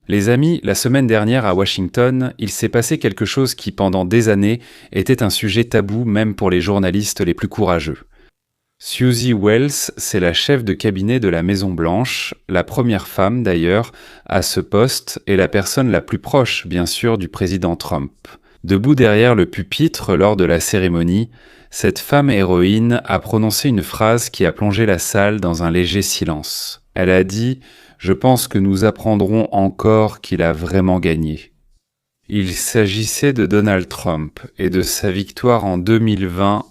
Les amis, la semaine dernière à Washington, il s'est passé quelque chose qui, pendant des années, était un sujet tabou même pour les journalistes les plus courageux. Susie Wells, c'est la chef de cabinet de la Maison-Blanche, la première femme d'ailleurs à ce poste et la personne la plus proche, bien sûr, du président Trump. Debout derrière le pupitre lors de la cérémonie, cette femme héroïne a prononcé une phrase qui a plongé la salle dans un léger silence. Elle a dit « Je pense que nous apprendrons encore qu'il a vraiment gagné ». Il s'agissait de Donald Trump et de sa victoire en 2020.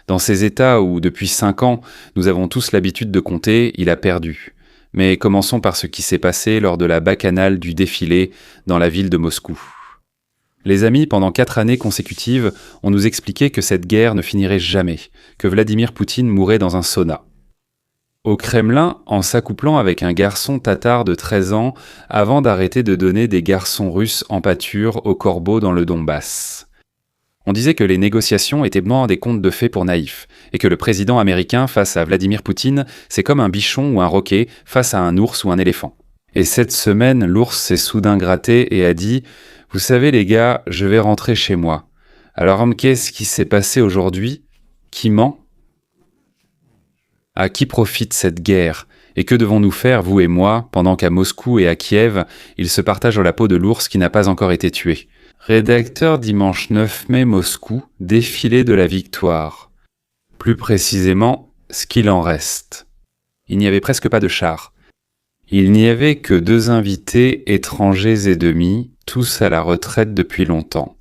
Dans ces États où, depuis 5 ans, nous avons tous l'habitude de compter, il a perdu. Mais commençons par ce qui s'est passé lors de la bacchanale du défilé dans la ville de Moscou. Les amis, pendant 4 années consécutives, on nous expliquait que cette guerre ne finirait jamais, que Vladimir Poutine mourrait dans un sauna. Au Kremlin, en s'accouplant avec un garçon tatar de 13 ans, avant d'arrêter de donner des garçons russes en pâture aux corbeaux dans le Donbass. On disait que les négociations étaient moins des contes de fées pour naïfs, et que le président américain face à Vladimir Poutine, c'est comme un bichon ou un roquet face à un ours ou un éléphant. Et cette semaine, l'ours s'est soudain gratté et a dit « Vous savez les gars, je vais rentrer chez moi. Alors qu'est-ce qui s'est passé aujourd'hui? Qui ment? À qui profite cette guerre? Et que devons-nous faire, vous et moi, pendant qu'à Moscou et à Kiev, ils se partagent la peau de l'ours qui n'a pas encore été tué ?» Rédacteur dimanche 9 mai Moscou, défilé de la victoire. Plus précisément, ce qu'il en reste. Il n'y avait presque pas de chars. Il n'y avait que 2 invités étrangers et demi, tous à la retraite depuis longtemps.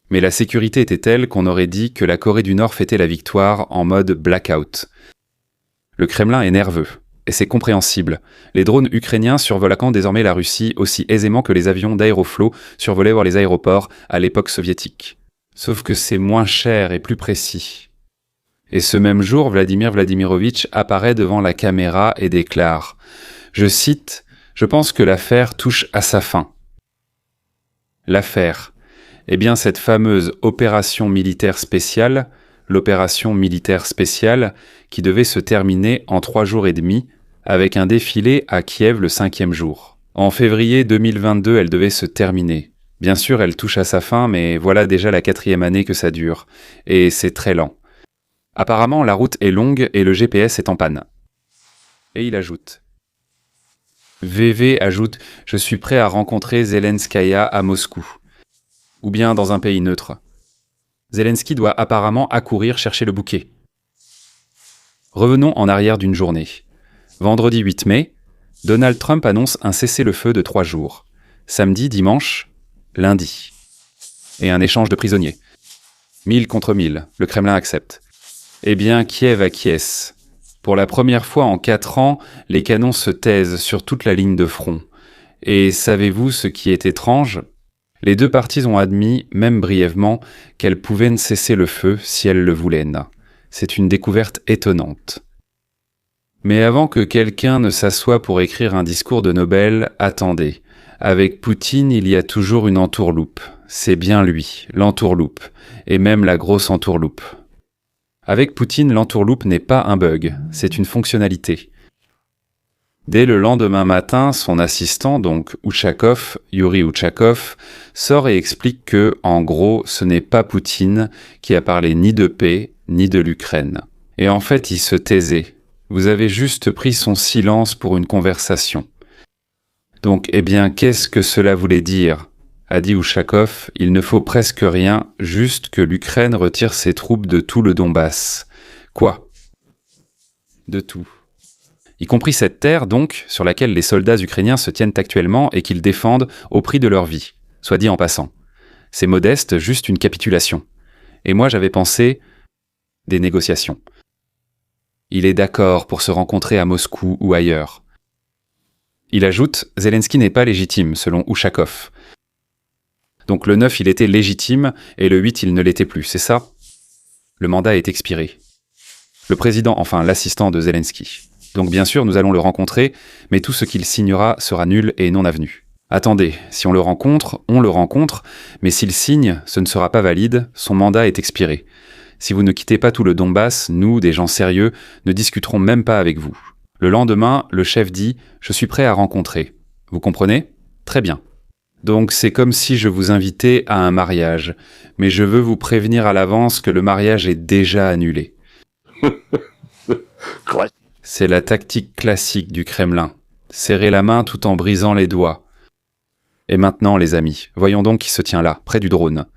Mais la sécurité était telle qu'on aurait dit que la Corée du Nord fêtait la victoire en mode blackout. Le Kremlin est nerveux. Et c'est compréhensible. Les drones ukrainiens survolent désormais la Russie aussi aisément que les avions d'Aeroflot survolaient les aéroports à l'époque soviétique. Sauf que c'est moins cher et plus précis. Et ce même jour, Vladimir Vladimirovitch apparaît devant la caméra et déclare « Je cite, « Je pense que l'affaire touche à sa fin. » L'affaire, eh bien cette fameuse opération militaire spéciale, l'opération militaire spéciale, qui devait se terminer en 3 jours et demi, avec un défilé à Kiev le 5e jour. En février 2022, elle devait se terminer. Bien sûr, elle touche à sa fin, mais voilà déjà la 4e année que ça dure, et c'est très lent. Apparemment, la route est longue et le GPS est en panne. Et il ajoute. VV ajoute « Je suis prêt à rencontrer Zelenskaya à Moscou. » Ou bien dans un pays neutre. Zelensky doit apparemment accourir chercher le bouquet. Revenons en arrière d'une journée. Vendredi 8 mai, Donald Trump annonce un cessez-le-feu de 3 jours. Samedi, dimanche, lundi. Et un échange de prisonniers. 1000 contre 1000, le Kremlin accepte. Eh bien, Kiev acquiesce. Pour la première fois en 4 ans, les canons se taisent sur toute la ligne de front. Et savez-vous ce qui est étrange ? Les 2 parties ont admis, même brièvement, qu'elles pouvaient cesser le feu si elles le voulaient. C'est une découverte étonnante. Mais avant que quelqu'un ne s'assoie pour écrire un discours de Nobel, attendez. Avec Poutine, il y a toujours une entourloupe. C'est bien lui, l'entourloupe, et même la grosse entourloupe. Avec Poutine, l'entourloupe n'est pas un bug, c'est une fonctionnalité. Dès le lendemain matin, son assistant, donc Ushakov, Yuri Ushakov, sort et explique que, en gros, ce n'est pas Poutine qui a parlé ni de paix, ni de l'Ukraine. Et en fait, il se taisait. Vous avez juste pris son silence pour une conversation. Donc, eh bien, qu'est-ce que cela voulait dire ? A dit Ushakov, il ne faut presque rien, juste que l'Ukraine retire ses troupes de tout le Donbass. Quoi ? De tout. Y compris cette terre, donc, sur laquelle les soldats ukrainiens se tiennent actuellement et qu'ils défendent au prix de leur vie, soit dit en passant. C'est modeste, juste une capitulation. Et moi, j'avais pensé des négociations. Il est d'accord pour se rencontrer à Moscou ou ailleurs. Il ajoute, Zelensky n'est pas légitime, selon Ushakov. Donc le 9, il était légitime, et le 8, il ne l'était plus, c'est ça ? Le mandat est expiré. Le président, enfin l'assistant de Zelensky. Donc bien sûr, nous allons le rencontrer, mais tout ce qu'il signera sera nul et non avenu. Attendez, si on le rencontre, mais s'il signe, ce ne sera pas valide, son mandat est expiré. Si vous ne quittez pas tout le Donbass, nous, des gens sérieux, ne discuterons même pas avec vous. Le lendemain, le chef dit « Je suis prêt à rencontrer ». Vous comprenez? Très bien. Donc c'est comme si je vous invitais à un mariage, mais je veux vous prévenir à l'avance que le mariage est déjà annulé. C'est la tactique classique du Kremlin. Serrer la main tout en brisant les doigts. Et maintenant, les amis, voyons donc qui se tient là, près du drone.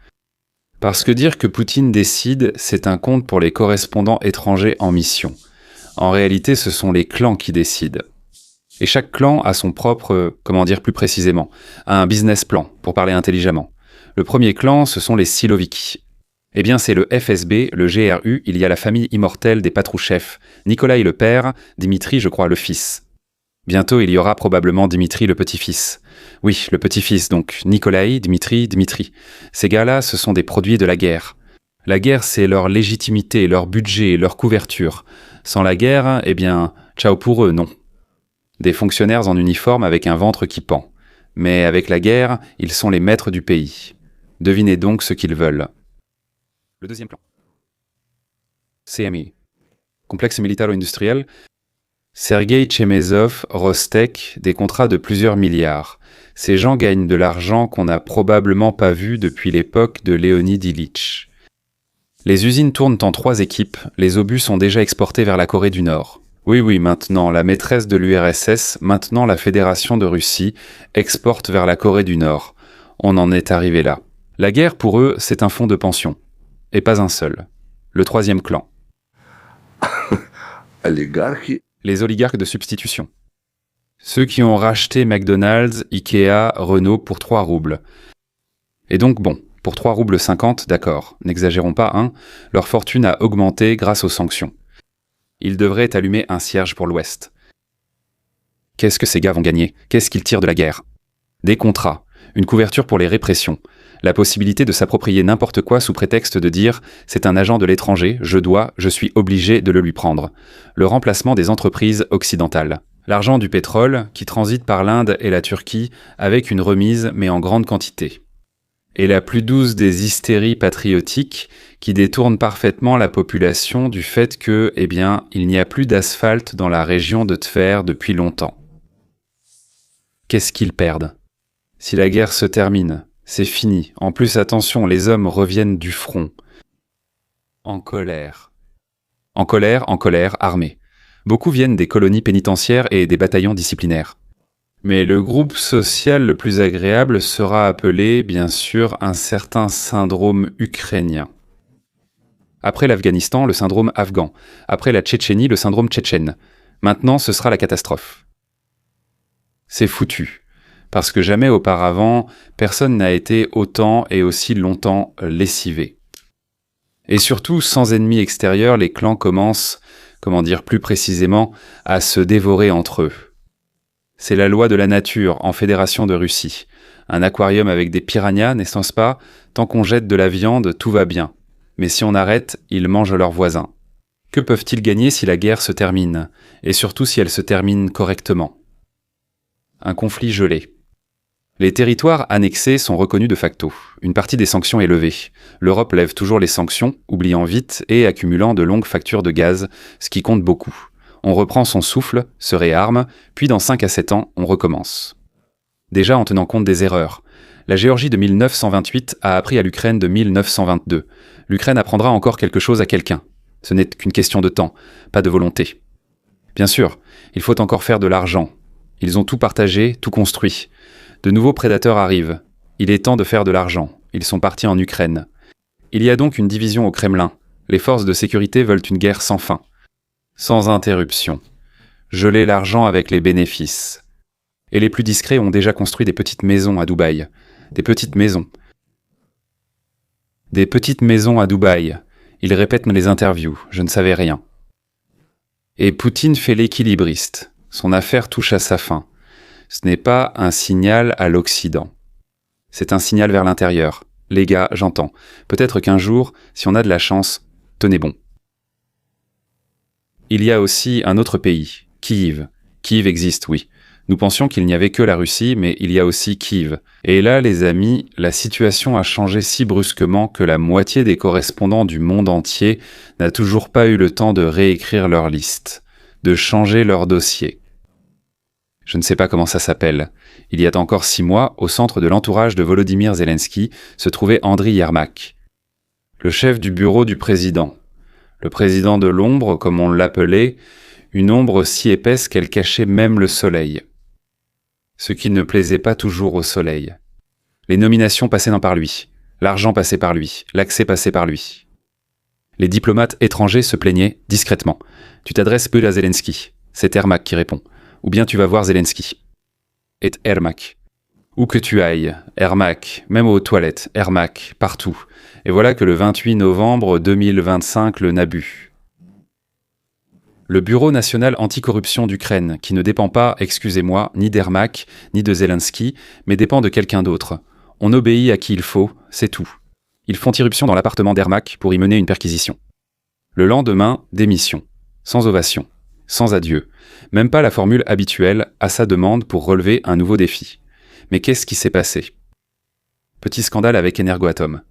Parce que dire que Poutine décide, c'est un conte pour les correspondants étrangers en mission. En réalité, ce sont les clans qui décident. Et chaque clan a son propre, comment dire plus précisément, un business plan, pour parler intelligemment. Le premier clan, ce sont les Siloviki. Eh bien, c'est le FSB, le GRU, il y a la famille immortelle des Patrouchev, Nikolai le père, Dimitri, je crois, le fils. Bientôt, il y aura probablement Dimitri le petit-fils. Oui, le petit-fils, donc Nikolai, Dimitri, Dimitri. Ces gars-là, ce sont des produits de la guerre. La guerre, c'est leur légitimité, leur budget, leur couverture. Sans la guerre, eh bien, ciao pour eux, non. Des fonctionnaires en uniforme avec un ventre qui pend. Mais avec la guerre, ils sont les maîtres du pays. Devinez donc ce qu'ils veulent. Le deuxième plan. CMI. Complexe militaro-industriel. Sergei Chemezov, Rostec, des contrats de plusieurs milliards. Ces gens gagnent de l'argent qu'on n'a probablement pas vu depuis l'époque de Leonid Ilitch. Les usines tournent en 3 équipes, les obus sont déjà exportés vers la Corée du Nord. Oui, maintenant, la maîtresse de l'URSS, maintenant la Fédération de Russie, exporte vers la Corée du Nord. On en est arrivé là. La guerre, pour eux, c'est un fonds de pension. Et pas un seul. Le 3e clan. Les oligarques de substitution. Ceux qui ont racheté McDonald's, Ikea, Renault pour 3 roubles. Et donc bon, pour 3 roubles 50, d'accord, n'exagérons pas, hein, leur fortune a augmenté grâce aux sanctions. Ils devraient allumer un cierge pour l'Ouest. Qu'est-ce que ces gars vont gagner? Qu'est-ce qu'ils tirent de la guerre? Des contrats, une couverture pour les répressions, la possibilité de s'approprier n'importe quoi sous prétexte de dire « c'est un agent de l'étranger, je suis obligé de le lui prendre ». Le remplacement des entreprises occidentales. L'argent du pétrole qui transite par l'Inde et la Turquie avec une remise mais en grande quantité. Et la plus douce des hystéries patriotiques qui détournent parfaitement la population du fait que, eh bien, il n'y a plus d'asphalte dans la région de Tver depuis longtemps. Qu'est-ce qu'ils perdent? Si la guerre se termine, c'est fini. En plus, attention, les hommes reviennent du front. En colère. En colère, armés. Beaucoup viennent des colonies pénitentiaires et des bataillons disciplinaires. Mais le groupe social le plus agréable sera appelé, bien sûr, un certain syndrome ukrainien. Après l'Afghanistan, le syndrome afghan. Après la Tchétchénie, le syndrome tchétchène. Maintenant, ce sera la catastrophe. C'est foutu. Parce que jamais auparavant, personne n'a été autant et aussi longtemps lessivé. Et surtout, sans ennemis extérieurs, les clans commencent, plus précisément, à se dévorer entre eux. C'est la loi de la nature en Fédération de Russie. Un aquarium avec des piranhas, n'est-ce pas? Tant qu'on jette de la viande, tout va bien. Mais si on arrête, ils mangent leurs voisins. Que peuvent-ils gagner si la guerre se termine? Et surtout si elle se termine correctement? Un conflit gelé. Les territoires annexés sont reconnus de facto. Une partie des sanctions est levée. L'Europe lève toujours les sanctions, oubliant vite et accumulant de longues factures de gaz, ce qui compte beaucoup. On reprend son souffle, se réarme, puis dans 5 à 7 ans, on recommence. Déjà en tenant compte des erreurs. La Géorgie de 1928 a appris à l'Ukraine de 1922. L'Ukraine apprendra encore quelque chose à quelqu'un. Ce n'est qu'une question de temps, pas de volonté. Bien sûr, il faut encore faire de l'argent. Ils ont tout partagé, tout construit. De nouveaux prédateurs arrivent. Il est temps de faire de l'argent. Ils sont partis en Ukraine. Il y a donc une division au Kremlin. Les forces de sécurité veulent une guerre sans fin. Sans interruption. Geler l'argent avec les bénéfices. Et les plus discrets ont déjà construit des petites maisons à Dubaï. Des petites maisons. Des petites maisons à Dubaï. Ils répètent les interviews. Je ne savais rien. Et Poutine fait l'équilibriste. Son affaire touche à sa fin. Ce n'est pas un signal à l'Occident. C'est un signal vers l'intérieur. Les gars, j'entends. Peut-être qu'un jour, si on a de la chance, tenez bon. Il y a aussi un autre pays, Kiev. Kiev existe, oui. Nous pensions qu'il n'y avait que la Russie, mais il y a aussi Kiev. Et là, les amis, la situation a changé si brusquement que la moitié des correspondants du monde entier n'a toujours pas eu le temps de réécrire leur liste, de changer leur dossier. Je ne sais pas comment ça s'appelle. Il y a encore 6 mois, au centre de l'entourage de Volodymyr Zelensky, se trouvait Andriy Yermak, le chef du bureau du président. Le président de l'ombre, comme on l'appelait, une ombre si épaisse qu'elle cachait même le soleil. Ce qui ne plaisait pas toujours au soleil. Les nominations passaient par lui, l'argent passait par lui, l'accès passait par lui. Les diplomates étrangers se plaignaient discrètement. Tu t'adresses peu à Zelensky. C'est Yermak qui répond. Ou bien tu vas voir Zelensky. Et Yermak. Où que tu ailles, Yermak, même aux toilettes, Yermak, partout. Et voilà que le 28 novembre 2025, le Nabu. Le Bureau national anticorruption d'Ukraine, qui ne dépend pas, excusez-moi, ni d'Yermak, ni de Zelensky, mais dépend de quelqu'un d'autre. On obéit à qui il faut, c'est tout. Ils font irruption dans l'appartement d'Yermak pour y mener une perquisition. Le lendemain, démission. Sans ovation. Sans adieu. Même pas la formule habituelle à sa demande pour relever un nouveau défi. Mais qu'est-ce qui s'est passé? Petit scandale avec Energoatom.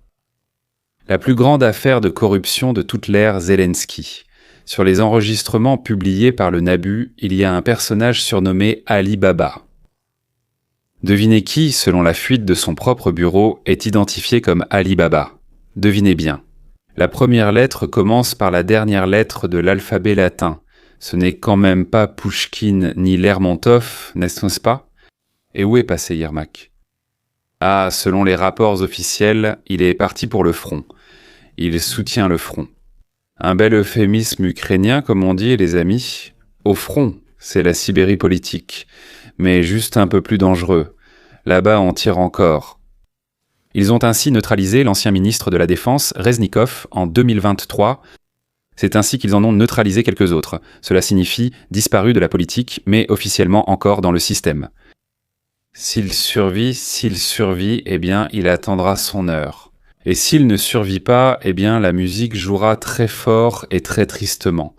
La plus grande affaire de corruption de toute l'ère Zelensky. Sur les enregistrements publiés par le Nabu, il y a un personnage surnommé Ali Baba. Devinez qui, selon la fuite de son propre bureau, est identifié comme Ali Baba. Devinez bien. La première lettre commence par la dernière lettre de l'alphabet latin. Ce n'est quand même pas Pouchkine ni Lermontov, n'est-ce pas? Et où est passé Yermak? Ah, selon les rapports officiels, il est parti pour le front. Il soutient le front. Un bel euphémisme ukrainien, comme on dit, les amis. Au front, c'est la Sibérie politique. Mais juste un peu plus dangereux. Là-bas, on tire encore. Ils ont ainsi neutralisé l'ancien ministre de la Défense, Reznikov, en 2023. C'est ainsi qu'ils en ont neutralisé quelques autres. Cela signifie disparu de la politique, mais officiellement encore dans le système. S'il survit, eh bien, il attendra son heure. Et s'il ne survit pas, eh bien, la musique jouera très fort et très tristement.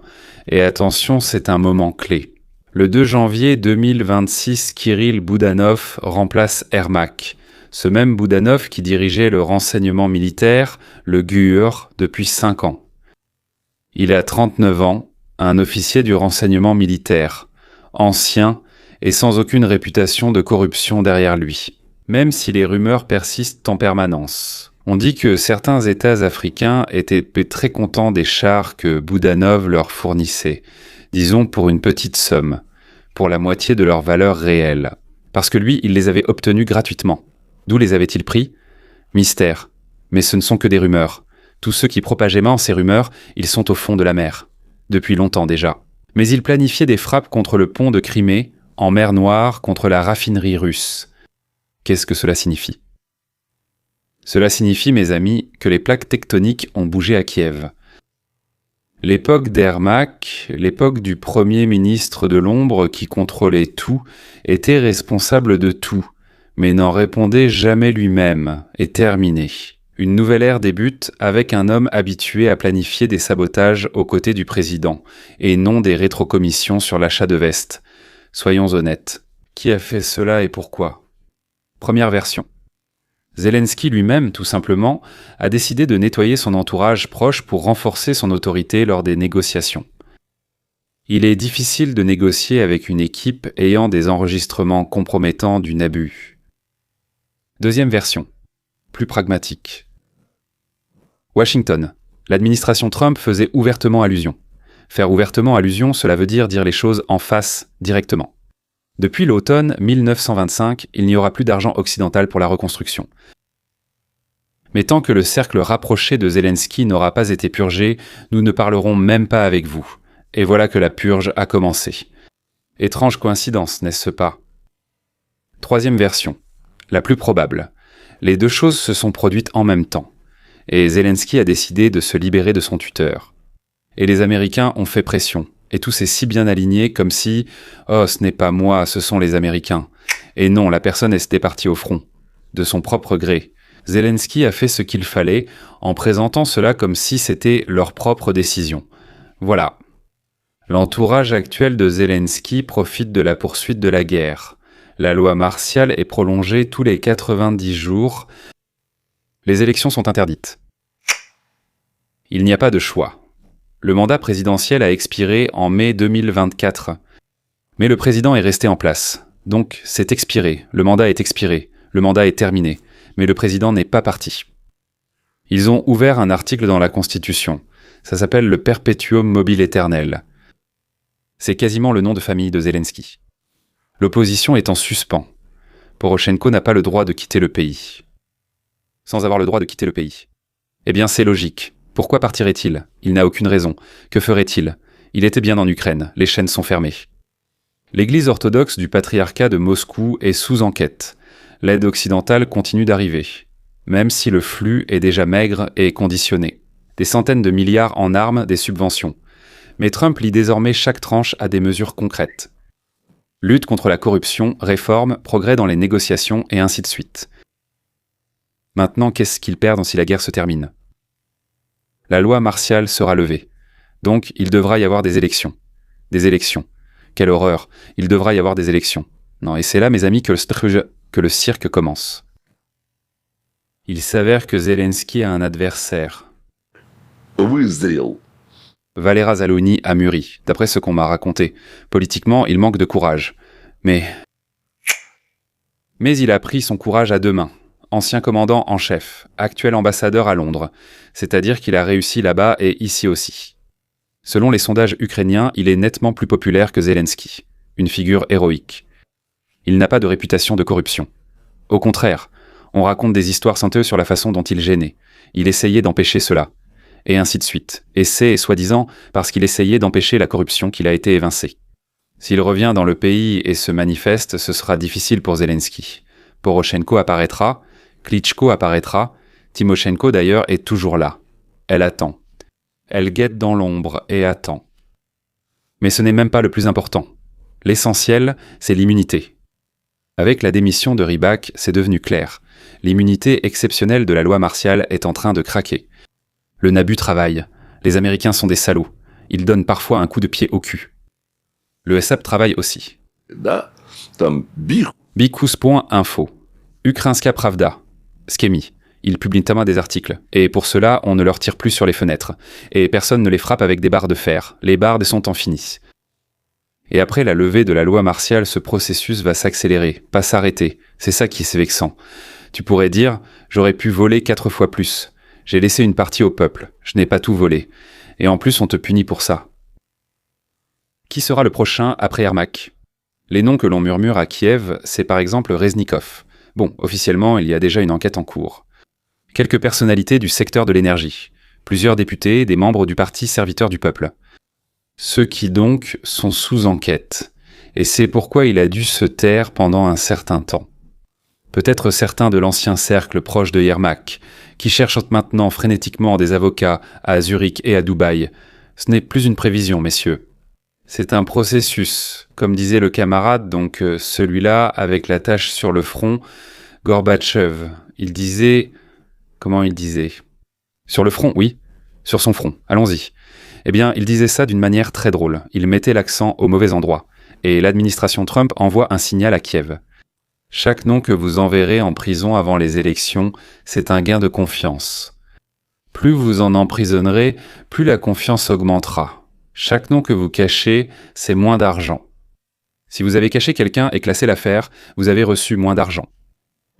Et attention, c'est un moment clé. Le 2 janvier 2026, Kirill Boudanov remplace Yermak. Ce même Boudanov qui dirigeait le renseignement militaire, le GUR, depuis 5 ans. Il a 39 ans, un officier du renseignement militaire, ancien et sans aucune réputation de corruption derrière lui, même si les rumeurs persistent en permanence. On dit que certains États africains étaient très contents des chars que Boudanov leur fournissait, disons pour une petite somme, pour la moitié de leur valeur réelle, parce que lui, il les avait obtenus gratuitement. D'où les avait-il pris? Mystère. Mais ce ne sont que des rumeurs. Tous ceux qui propageaient ces rumeurs, ils sont au fond de la mer. Depuis longtemps déjà. Mais il planifiait des frappes contre le pont de Crimée, en mer Noire, contre la raffinerie russe. Qu'est-ce que cela signifie? Cela signifie, mes amis, que les plaques tectoniques ont bougé à Kiev. L'époque d'Yermak, l'époque du premier ministre de l'ombre qui contrôlait tout, était responsable de tout, mais n'en répondait jamais lui-même, est terminée. Une nouvelle ère débute avec un homme habitué à planifier des sabotages aux côtés du président, et non des rétrocommissions sur l'achat de vestes. Soyons honnêtes. Qui a fait cela et pourquoi? Première version. Zelensky lui-même, tout simplement, a décidé de nettoyer son entourage proche pour renforcer son autorité lors des négociations. Il est difficile de négocier avec une équipe ayant des enregistrements compromettants du Nabu. Deuxième version, plus pragmatique. Washington. L'administration Trump faisait ouvertement allusion. Faire ouvertement allusion, cela veut dire les choses en face, directement. Depuis l'automne 1925, il n'y aura plus d'argent occidental pour la reconstruction. Mais tant que le cercle rapproché de Zelensky n'aura pas été purgé, nous ne parlerons même pas avec vous. Et voilà que la purge a commencé. Étrange coïncidence, n'est-ce pas? Troisième version, la plus probable. Les deux choses se sont produites en même temps. Et Zelensky a décidé de se libérer de son tuteur. Et les Américains ont fait pression. Et tout s'est si bien aligné comme si « Oh, ce n'est pas moi, ce sont les Américains ». Et non, la personne était partie au front, de son propre gré. Zelensky a fait ce qu'il fallait en présentant cela comme si c'était leur propre décision. Voilà. L'entourage actuel de Zelensky profite de la poursuite de la guerre. La loi martiale est prolongée tous les 90 jours. Les élections sont interdites. Il n'y a pas de choix. Le mandat présidentiel a expiré en mai 2024. Mais le président est resté en place. Donc c'est expiré, le mandat est expiré, le mandat est terminé, mais le président n'est pas parti. Ils ont ouvert un article dans la Constitution. Ça s'appelle le Perpetuum mobile éternel. C'est quasiment le nom de famille de Zelensky. L'opposition est en suspens. Poroshenko n'a pas le droit de quitter le pays. Sans avoir le droit de quitter le pays. Eh bien, c'est logique. Pourquoi partirait-il ? Il n'a aucune raison. Que ferait-il ? Il était bien en Ukraine, les chaînes sont fermées. L'Église orthodoxe du patriarcat de Moscou est sous enquête. L'aide occidentale continue d'arriver, même si le flux est déjà maigre et conditionné. Des centaines de milliards en armes, des subventions. Mais Trump lie désormais chaque tranche à des mesures concrètes. Lutte contre la corruption, réforme, progrès dans les négociations et ainsi de suite. Maintenant, qu'est-ce qu'ils perdent si la guerre se termine ? La loi martiale sera levée. Donc, il devra y avoir des élections. Des élections. Quelle horreur, il devra y avoir des élections. Non, et c'est là, mes amis, que le cirque commence. Il s'avère que Zelensky a un adversaire. Valera Zaloni a mûri, d'après ce qu'on m'a raconté. Politiquement, il manque de courage. Mais il a pris son courage à deux mains. Ancien commandant en chef, actuel ambassadeur à Londres. C'est-à-dire qu'il a réussi là-bas et ici aussi. Selon les sondages ukrainiens, il est nettement plus populaire que Zelensky. Une figure héroïque. Il n'a pas de réputation de corruption. Au contraire, on raconte des histoires senteuses sur la façon dont il gênait. Il essayait d'empêcher cela. Et ainsi de suite. Et c'est, soi-disant, parce qu'il essayait d'empêcher la corruption qu'il a été évincé. S'il revient dans le pays et se manifeste, ce sera difficile pour Zelensky. Poroshenko apparaîtra, Klitschko apparaîtra, Timoshenko d'ailleurs est toujours là. Elle attend. Elle guette dans l'ombre et attend. Mais ce n'est même pas le plus important. L'essentiel, c'est l'immunité. Avec la démission de Rybak, c'est devenu clair. L'immunité exceptionnelle de la loi martiale est en train de craquer. Le Nabu travaille. Les Américains sont des salauds. Ils donnent parfois un coup de pied au cul. Le SAP travaille aussi. Bikus.info. Ukrainska Pravda. Skemi. Ils publient notamment des articles. Et pour cela, on ne leur tire plus sur les fenêtres. Et personne ne les frappe avec des barres de fer. Les barres sont en finis. Et après la levée de la loi martiale, ce processus va s'accélérer, pas s'arrêter. C'est ça qui est vexant. Tu pourrais dire, j'aurais pu voler 4 fois plus. J'ai laissé une partie au peuple. Je n'ai pas tout volé. Et en plus, on te punit pour ça. Qui sera le prochain après Yermak ? Les noms que l'on murmure à Kiev, c'est par exemple Reznikov. Bon, officiellement, il y a déjà une enquête en cours. Quelques personnalités du secteur de l'énergie. Plusieurs députés, des membres du parti Serviteurs du Peuple. Ceux qui donc sont sous enquête. Et c'est pourquoi il a dû se taire pendant un certain temps. Peut-être certains de l'ancien cercle proche de Yermak, qui cherchent maintenant frénétiquement des avocats à Zurich et à Dubaï. Ce n'est plus une prévision, messieurs. C'est un processus, comme disait le camarade, donc celui-là avec la tache sur le front, Gorbatchev. Il disait... Comment il disait ? Sur le front, oui. Sur son front, allons-y. Eh bien, il disait ça d'une manière très drôle. Il mettait l'accent au mauvais endroit. Et l'administration Trump envoie un signal à Kiev. Chaque nom que vous enverrez en prison avant les élections, c'est un gain de confiance. Plus vous en emprisonnerez, plus la confiance augmentera. Chaque nom que vous cachez, c'est moins d'argent. Si vous avez caché quelqu'un et classé l'affaire, vous avez reçu moins d'argent.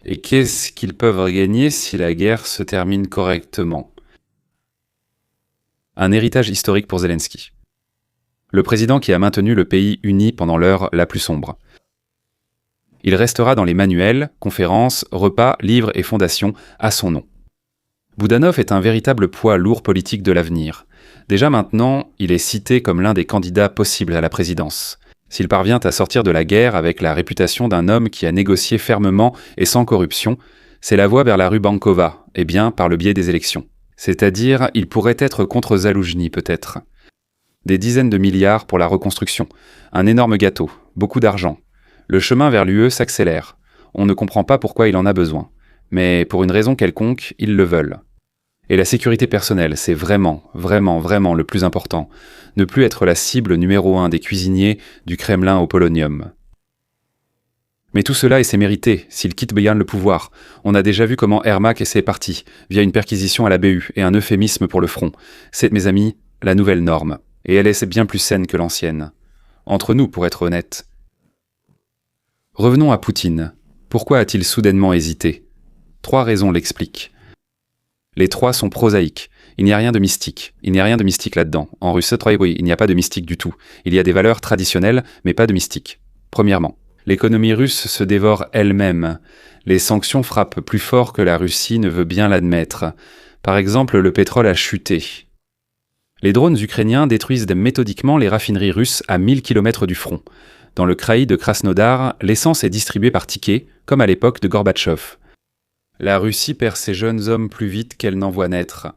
Et qu'est-ce qu'ils peuvent gagner si la guerre se termine correctement ? Un héritage historique pour Zelensky. Le président qui a maintenu le pays uni pendant l'heure la plus sombre. Il restera dans les manuels, conférences, repas, livres et fondations à son nom. Boudanov est un véritable poids lourd politique de l'avenir. Déjà maintenant, il est cité comme l'un des candidats possibles à la présidence. S'il parvient à sortir de la guerre avec la réputation d'un homme qui a négocié fermement et sans corruption, c'est la voie vers la rue Bankova, et bien par le biais des élections. C'est-à-dire, il pourrait être contre Zaloujny peut-être. Des dizaines de milliards pour la reconstruction, un énorme gâteau, beaucoup d'argent. Le chemin vers l'UE s'accélère. On ne comprend pas pourquoi il en a besoin. Mais pour une raison quelconque, ils le veulent. Et la sécurité personnelle, c'est vraiment, vraiment, vraiment le plus important. Ne plus être la cible numéro 1 des cuisiniers du Kremlin au polonium. Mais tout cela, et c'est mérité, s'il quitte bien le pouvoir. On a déjà vu comment Yermak et ses partis, via une perquisition à la BU et un euphémisme pour le front. C'est, mes amis, la nouvelle norme. Et elle est bien plus saine que l'ancienne. Entre nous, pour être honnête. Revenons à Poutine. Pourquoi a-t-il soudainement hésité? 3 raisons l'expliquent. Les 3 sont prosaïques. Il n'y a rien de mystique. Il n'y a rien de mystique là-dedans. En russe, il n'y a pas de mystique du tout. Il y a des valeurs traditionnelles, mais pas de mystique. Premièrement, l'économie russe se dévore elle-même. Les sanctions frappent plus fort que la Russie ne veut bien l'admettre. Par exemple, le pétrole a chuté. Les drones ukrainiens détruisent méthodiquement les raffineries russes à 1000 km du front. Dans le kraï de Krasnodar, l'essence est distribuée par ticket, comme à l'époque de Gorbatchev. La Russie perd ses jeunes hommes plus vite qu'elle n'en voit naître.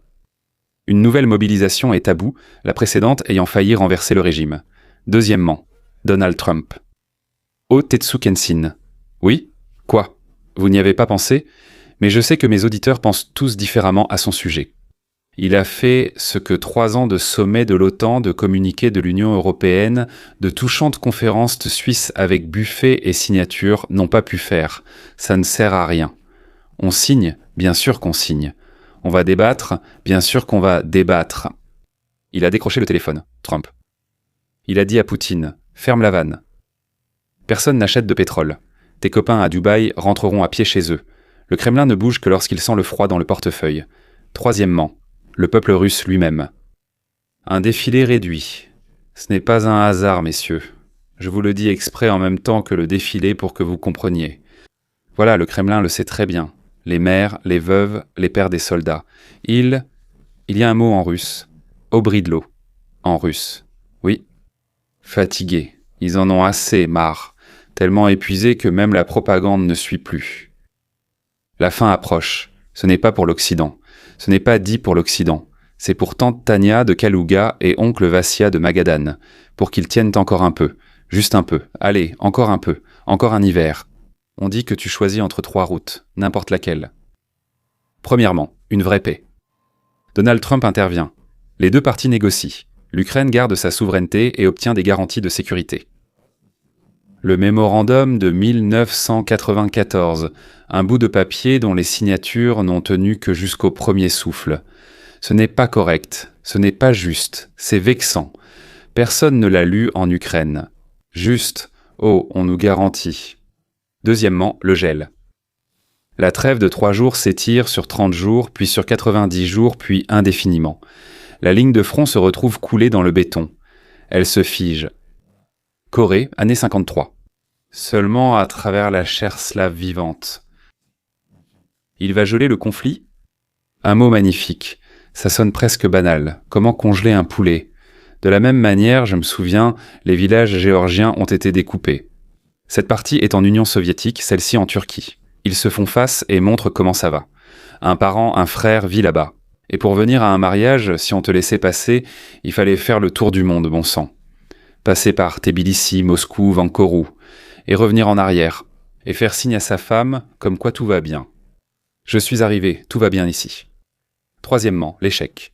Une nouvelle mobilisation est à bout, la précédente ayant failli renverser le régime. Deuxièmement, Donald Trump. Oh Tetsu Kensin. Oui? Quoi? Vous n'y avez pas pensé? Mais je sais que mes auditeurs pensent tous différemment à son sujet. Il a fait ce que 3 ans de sommet de l'OTAN, de communiqués de l'Union européenne, de touchantes conférences suisses avec buffet et signature n'ont pas pu faire. Ça ne sert à rien. On signe, bien sûr qu'on signe. On va débattre, bien sûr qu'on va débattre. Il a décroché le téléphone, Trump. Il a dit à Poutine, ferme la vanne. Personne n'achète de pétrole. Tes copains à Dubaï rentreront à pied chez eux. Le Kremlin ne bouge que lorsqu'il sent le froid dans le portefeuille. Troisièmement, le peuple russe lui-même. Un défilé réduit. Ce n'est pas un hasard, messieurs. Je vous le dis exprès en même temps que le défilé pour que vous compreniez. Voilà, le Kremlin le sait très bien. Les mères, les veuves, les pères des soldats. Il y a un mot en russe. Obridlo. En russe. Oui. Fatigués. Ils en ont assez, marre. Tellement épuisés que même la propagande ne suit plus. La fin approche. Ce n'est pas pour l'Occident. Ce n'est pas dit pour l'Occident. C'est pour tante Tania de Kalouga et oncle Vassia de Magadan. Pour qu'ils tiennent encore un peu. Juste un peu. Allez, encore un peu. Encore un hiver. On dit que tu choisis entre 3 routes, n'importe laquelle. Premièrement, une vraie paix. Donald Trump intervient. Les 2 parties négocient. L'Ukraine garde sa souveraineté et obtient des garanties de sécurité. Le mémorandum de 1994, un bout de papier dont les signatures n'ont tenu que jusqu'au premier souffle. Ce n'est pas correct, ce n'est pas juste, c'est vexant. Personne ne l'a lu en Ukraine. Juste, oh, on nous garantit. Deuxièmement, le gel. La trêve de 3 jours s'étire sur 30 jours, puis sur 90 jours, puis indéfiniment. La ligne de front se retrouve coulée dans le béton. Elle se fige. Corée, année 53. Seulement à travers la chair slave vivante. Il va geler le conflit? Un mot magnifique. Ça sonne presque banal. Comment congeler un poulet? De la même manière, je me souviens, les villages géorgiens ont été découpés. Cette partie est en Union soviétique, celle-ci en Turquie. Ils se font face et montrent comment ça va. Un parent, un frère vit là-bas. Et pour venir à un mariage, si on te laissait passer, il fallait faire le tour du monde, bon sang. Passer par Tbilissi, Moscou, Vankorou, et revenir en arrière, et faire signe à sa femme, comme quoi tout va bien. Je suis arrivé, tout va bien ici. Troisièmement, l'échec.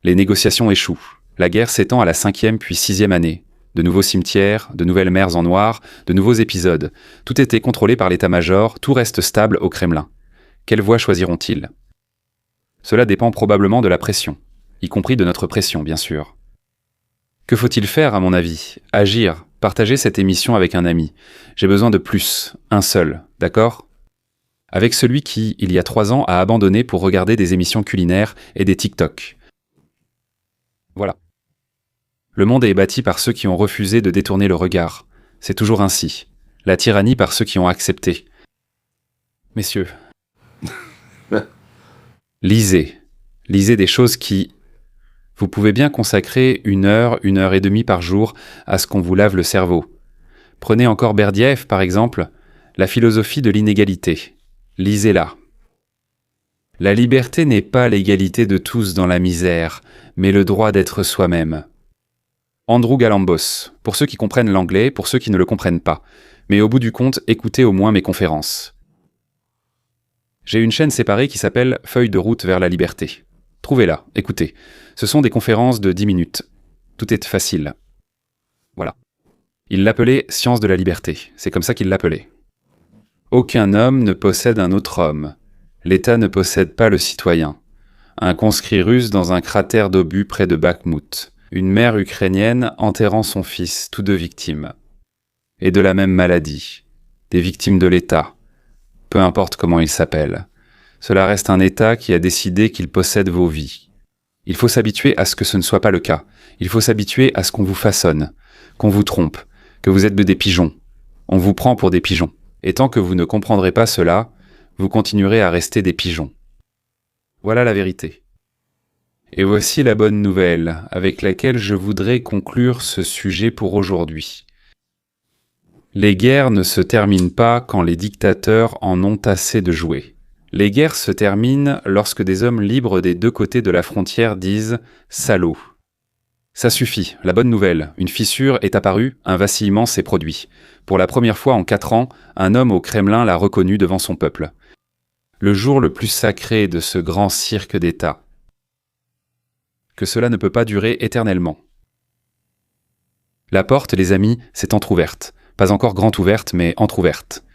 Les négociations échouent. La guerre s'étend à la 5e puis 6e année. De nouveaux cimetières, de nouvelles mers en noir, de nouveaux épisodes. Tout était contrôlé par l'état-major, tout reste stable au Kremlin. Quelle voie choisiront-ils? Cela dépend probablement de la pression, y compris de notre pression, bien sûr. Que faut-il faire, à mon avis? Agir, partager cette émission avec un ami. J'ai besoin de plus, un seul, d'accord? Avec celui qui, il y a 3 ans, a abandonné pour regarder des émissions culinaires et des TikTok. Voilà. Le monde est bâti par ceux qui ont refusé de détourner le regard. C'est toujours ainsi. La tyrannie par ceux qui ont accepté. Messieurs, lisez. Lisez des choses qui... Vous pouvez bien consacrer 1 heure, 1 heure et demie par jour à ce qu'on vous lave le cerveau. Prenez encore Berdyaev, par exemple, la philosophie de l'inégalité. Lisez-la. La liberté n'est pas l'égalité de tous dans la misère, mais le droit d'être soi-même. Andrew Galambos, pour ceux qui comprennent l'anglais, pour ceux qui ne le comprennent pas. Mais au bout du compte, écoutez au moins mes conférences. J'ai une chaîne séparée qui s'appelle « Feuille de route vers la liberté ». Trouvez-la, écoutez. Ce sont des conférences de 10 minutes. Tout est facile. Voilà. Il l'appelait « Science de la liberté ». C'est comme ça qu'il l'appelait. Aucun homme ne possède un autre homme. L'État ne possède pas le citoyen. Un conscrit russe dans un cratère d'obus près de Bakhmout. Une mère ukrainienne enterrant son fils, tous 2 victimes. Et de la même maladie. des victimes de l'État, peu importe comment il s'appelle. Cela reste un État qui a décidé qu'il possède vos vies. Il faut s'habituer à ce que ce ne soit pas le cas. Il faut s'habituer à ce qu'on vous façonne, qu'on vous trompe, que vous êtes des pigeons. On vous prend pour des pigeons. Et tant que vous ne comprendrez pas cela, vous continuerez à rester des pigeons. Voilà la vérité. Et voici la bonne nouvelle, avec laquelle je voudrais conclure ce sujet pour aujourd'hui. Les guerres ne se terminent pas quand les dictateurs en ont assez de jouer. Les guerres se terminent lorsque des hommes libres des deux côtés de la frontière disent « salaud ». Ça suffit, la bonne nouvelle, une fissure est apparue, un vacillement s'est produit. Pour la première fois en 4 ans, un homme au Kremlin l'a reconnu devant son peuple. Le jour le plus sacré de ce grand cirque d'État. Que cela ne peut pas durer éternellement. La porte, les amis, s'est entr'ouverte. Pas encore grande ouverte, mais entr'ouverte.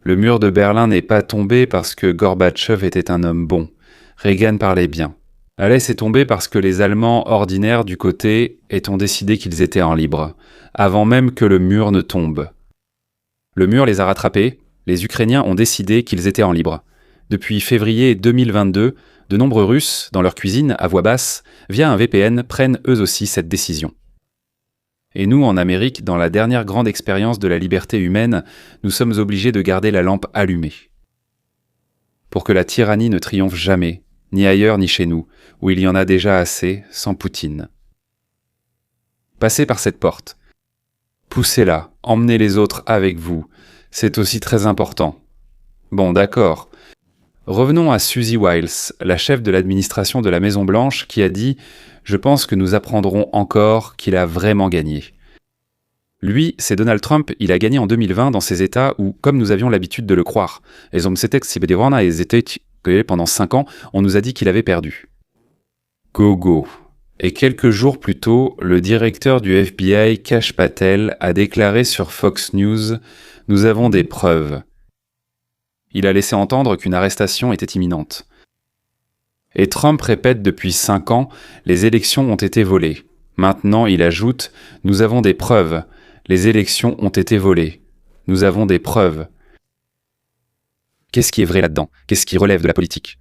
Le mur de Berlin n'est pas tombé parce que Gorbatchev était un homme bon. Reagan parlait bien. La laisse est tombée parce que les Allemands ordinaires du côté ont décidé qu'ils étaient en libre, avant même que le mur ne tombe. Le mur les a rattrapés, les Ukrainiens ont décidé qu'ils étaient en libre. Depuis février 2022, de nombreux Russes, dans leur cuisine, à voix basse, via un VPN, prennent eux aussi cette décision. Et nous, en Amérique, dans la dernière grande expérience de la liberté humaine, nous sommes obligés de garder la lampe allumée. Pour que la tyrannie ne triomphe jamais, ni ailleurs ni chez nous, où il y en a déjà assez, sans Poutine. Passez par cette porte. Poussez-la, emmenez les autres avec vous. C'est aussi très important. Bon, d'accord. Revenons à Suzy Wiles, la chef de l'administration de la Maison-Blanche, qui a dit « Je pense que nous apprendrons encore qu'il a vraiment gagné ». Lui, c'est Donald Trump, il a gagné en 2020 dans ces États où, comme nous avions l'habitude de le croire, pendant 5 ans, on nous a dit qu'il avait perdu. Go. Et quelques jours plus tôt, le directeur du FBI, Kash Patel, a déclaré sur Fox News « Nous avons des preuves ». Il a laissé entendre qu'une arrestation était imminente. Et Trump répète depuis 5 ans « Les élections ont été volées ». Maintenant, il ajoute « Nous avons des preuves. Les élections ont été volées. Nous avons des preuves. » Qu'est-ce qui est vrai là-dedans? Qu'est-ce qui relève de la politique?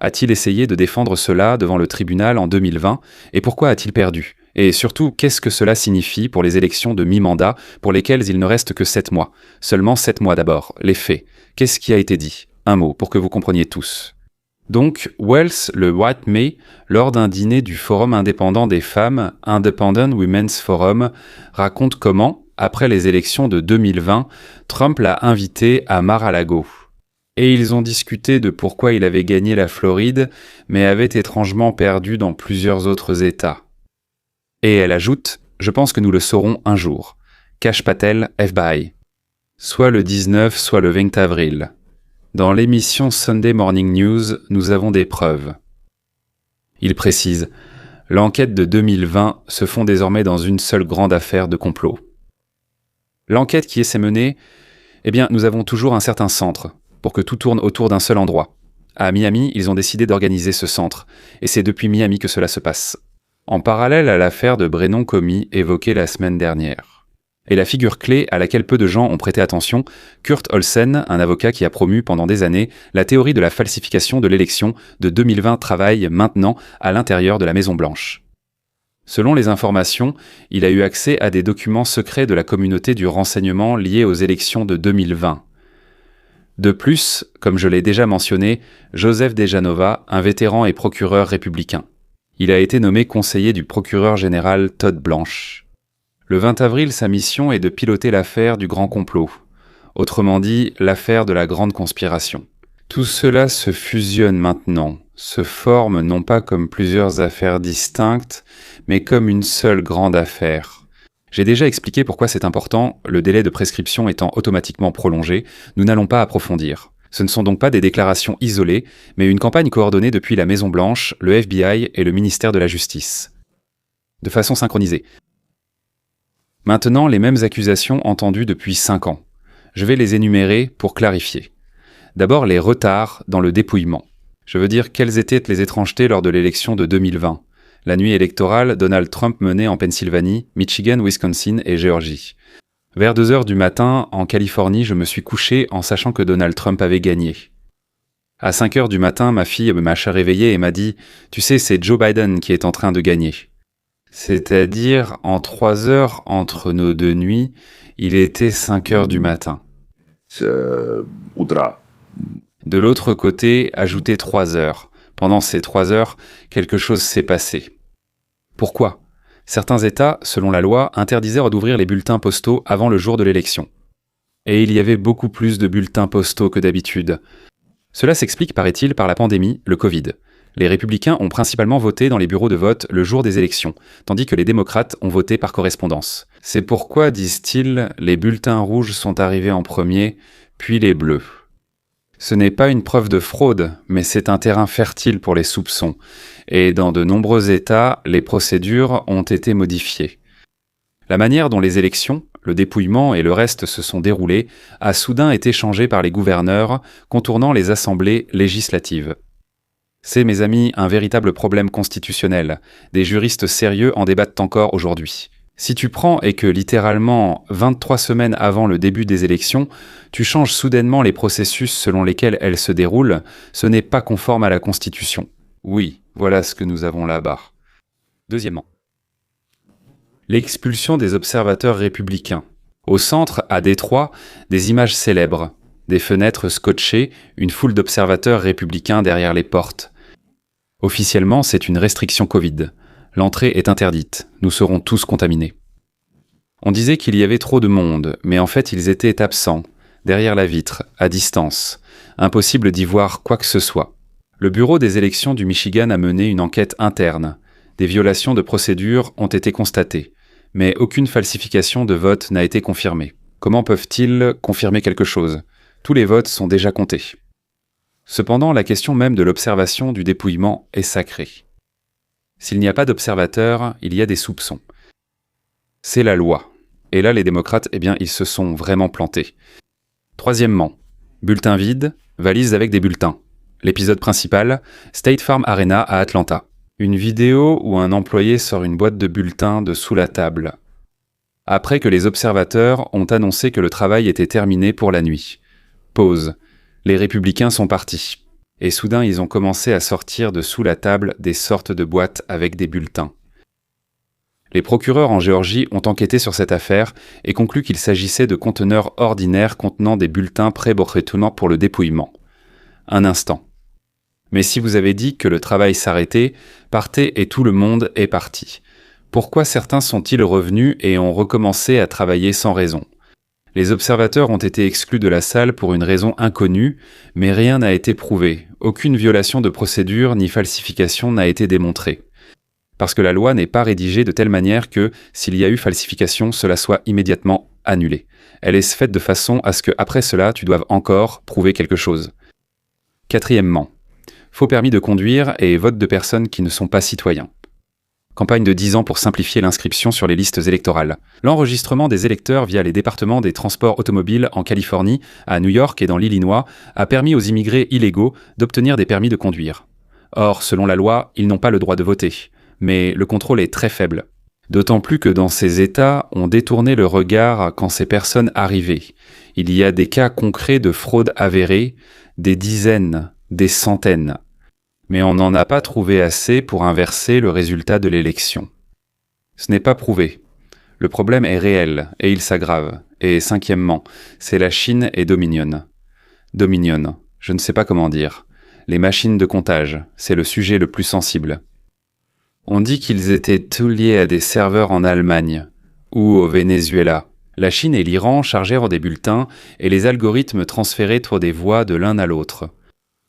A-t-il essayé de défendre cela devant le tribunal en 2020? Et pourquoi a-t-il perdu? Et surtout, qu'est-ce que cela signifie pour les élections de mi-mandat, pour lesquelles il ne reste que 7 mois? Seulement 7 mois d'abord. Les faits. Qu'est-ce qui a été dit? Un mot, pour que vous compreniez tous. Donc, Wells, le White May, lors d'un dîner du Forum indépendant des femmes, Independent Women's Forum, raconte comment, après les élections de 2020, Trump l'a invité à Mar-a-Lago. Et ils ont discuté de pourquoi il avait gagné la Floride, mais avait étrangement perdu dans plusieurs autres États. Et elle ajoute « Je pense que nous le saurons un jour. Kash Patel, FBI. » Soit le 19, soit le 20 avril. Dans l'émission Sunday Morning News, nous avons des preuves. Il précise « L'enquête de 2020 se fond désormais dans une seule grande affaire de complot. » L'enquête qui s'est menée, eh bien, nous avons toujours un certain centre, pour que tout tourne autour d'un seul endroit. À Miami, ils ont décidé d'organiser ce centre, et c'est depuis Miami que cela se passe. En parallèle à l'affaire de Brennan Comey évoquée la semaine dernière. Et la figure clé à laquelle peu de gens ont prêté attention, Kurt Olsen, un avocat qui a promu pendant des années la théorie de la falsification de l'élection de 2020 travaille maintenant à l'intérieur de la Maison-Blanche. Selon les informations, il a eu accès à des documents secrets de la communauté du renseignement liés aux élections de 2020. De plus, comme je l'ai déjà mentionné, Joseph DeJanova, un vétéran et procureur républicain. Il a été nommé conseiller du procureur général Todd Blanche. Le 20 avril, sa mission est de piloter l'affaire du grand complot. Autrement dit, l'affaire de la grande conspiration. Tout cela se fusionne maintenant, se forme non pas comme plusieurs affaires distinctes, mais comme une seule grande affaire. J'ai déjà expliqué pourquoi c'est important, le délai de prescription étant automatiquement prolongé, nous n'allons pas approfondir. Ce ne sont donc pas des déclarations isolées, mais une campagne coordonnée depuis la Maison-Blanche, le FBI et le ministère de la Justice. De façon synchronisée. Maintenant, les mêmes accusations entendues depuis 5 ans. Je vais les énumérer pour clarifier. D'abord, les retards dans le dépouillement. Je veux dire quelles étaient les étrangetés lors de l'élection de 2020. La nuit électorale, Donald Trump menait en Pennsylvanie, Michigan, Wisconsin et Géorgie. Vers 2 heures du matin, en Californie, je me suis couché en sachant que Donald Trump avait gagné. À 5 heures du matin, ma fille m'a réveillé et m'a dit « Tu sais, c'est Joe Biden qui est en train de gagner ». C'est-à-dire, en 3 heures entre nos deux nuits, il était 5 heures du matin. De l'autre côté, ajoutez 3 heures. Pendant ces 3 heures, quelque chose s'est passé. Pourquoi ? Certains États, selon la loi, interdisaient d'ouvrir les bulletins postaux avant le jour de l'élection. Et il y avait beaucoup plus de bulletins postaux que d'habitude. Cela s'explique, paraît-il, par la pandémie, le Covid. Les républicains ont principalement voté dans les bureaux de vote le jour des élections, tandis que les démocrates ont voté par correspondance. C'est pourquoi, disent-ils, les bulletins rouges sont arrivés en premier, puis les bleus. Ce n'est pas une preuve de fraude, mais c'est un terrain fertile pour les soupçons, et dans de nombreux États, les procédures ont été modifiées. La manière dont les élections, le dépouillement et le reste se sont déroulés a soudain été changée par les gouverneurs, contournant les assemblées législatives. C'est, mes amis, un véritable problème constitutionnel. Des juristes sérieux en débattent encore aujourd'hui. Si tu prends et que littéralement 23 semaines avant le début des élections, tu changes soudainement les processus selon lesquels elles se déroulent, ce n'est pas conforme à la Constitution. Oui, voilà ce que nous avons là-bas. Deuxièmement, l'expulsion des observateurs républicains. Au centre, à Détroit, des images célèbres. Des fenêtres scotchées, une foule d'observateurs républicains derrière les portes. Officiellement, c'est une restriction Covid. L'entrée est interdite. Nous serons tous contaminés. On disait qu'il y avait trop de monde, mais en fait ils étaient absents, derrière la vitre, à distance. Impossible d'y voir quoi que ce soit. Le bureau des élections du Michigan a mené une enquête interne. Des violations de procédure ont été constatées, mais aucune falsification de vote n'a été confirmée. Comment peuvent-ils confirmer quelque chose ? Tous les votes sont déjà comptés. Cependant, la question même de l'observation du dépouillement est sacrée. S'il n'y a pas d'observateurs, il y a des soupçons. C'est la loi. Et là, les démocrates, ils se sont vraiment plantés. Troisièmement, bulletin vide, valise avec des bulletins. L'épisode principal, State Farm Arena à Atlanta. Une vidéo où un employé sort une boîte de bulletins de sous la table. Après que les observateurs ont annoncé que le travail était terminé pour la nuit. Pause. Les républicains sont partis. Et soudain, ils ont commencé à sortir de sous la table des sortes de boîtes avec des bulletins. Les procureurs en Géorgie ont enquêté sur cette affaire et conclu qu'il s'agissait de conteneurs ordinaires contenant des bulletins pré-borrettement pour le dépouillement. Un instant. Mais si vous avez dit que le travail s'arrêtait, partez et tout le monde est parti. Pourquoi certains sont-ils revenus et ont recommencé à travailler sans raison ? Les observateurs ont été exclus de la salle pour une raison inconnue, mais rien n'a été prouvé. Aucune violation de procédure ni falsification n'a été démontrée. Parce que la loi n'est pas rédigée de telle manière que, s'il y a eu falsification, cela soit immédiatement annulé. Elle est faite de façon à ce qu'après cela, tu doives encore prouver quelque chose. Quatrièmement, faux permis de conduire et vote de personnes qui ne sont pas citoyens. Campagne de 10 ans pour simplifier l'inscription sur les listes électorales. L'enregistrement des électeurs via les départements des transports automobiles en Californie, à New York et dans l'Illinois a permis aux immigrés illégaux d'obtenir des permis de conduire. Or, selon la loi, ils n'ont pas le droit de voter. Mais le contrôle est très faible. D'autant plus que dans ces États, on détournait le regard quand ces personnes arrivaient. Il y a des cas concrets de fraude avérée, des dizaines, des centaines. Mais on n'en a pas trouvé assez pour inverser le résultat de l'élection. Ce n'est pas prouvé. Le problème est réel, et il s'aggrave. Et cinquièmement, c'est la Chine et Dominion. Dominion, je ne sais pas comment dire. Les machines de comptage, c'est le sujet le plus sensible. On dit qu'ils étaient tous liés à des serveurs en Allemagne, ou au Venezuela. La Chine et l'Iran chargèrent des bulletins, et les algorithmes transférèrent des voix de l'un à l'autre.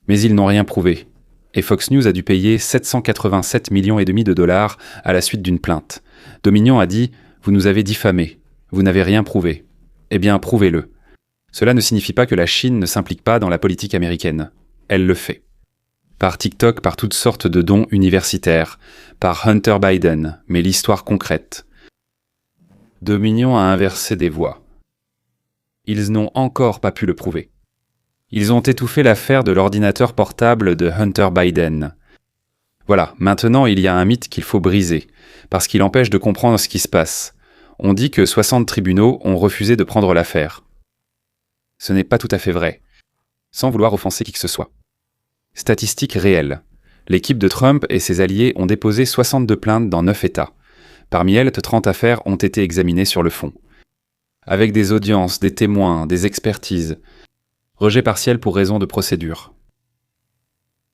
Mais ils n'ont rien prouvé. Et Fox News a dû payer 787,5 millions de dollars à la suite d'une plainte. Dominion a dit « Vous nous avez diffamés. Vous n'avez rien prouvé. Eh bien, prouvez-le. » Cela ne signifie pas que la Chine ne s'implique pas dans la politique américaine. Elle le fait. Par TikTok, par toutes sortes de dons universitaires, par Hunter Biden, mais l'histoire concrète. Dominion a inversé des voix. Ils n'ont encore pas pu le prouver. Ils ont étouffé l'affaire de l'ordinateur portable de Hunter Biden. Voilà, maintenant il y a un mythe qu'il faut briser, parce qu'il empêche de comprendre ce qui se passe. On dit que 60 tribunaux ont refusé de prendre l'affaire. Ce n'est pas tout à fait vrai, sans vouloir offenser qui que ce soit. Statistiques réelles. L'équipe de Trump et ses alliés ont déposé 62 plaintes dans 9 États. Parmi elles, 30 affaires ont été examinées sur le fond. Avec des audiences, des témoins, des expertises. Rejet partiel pour raison de procédure.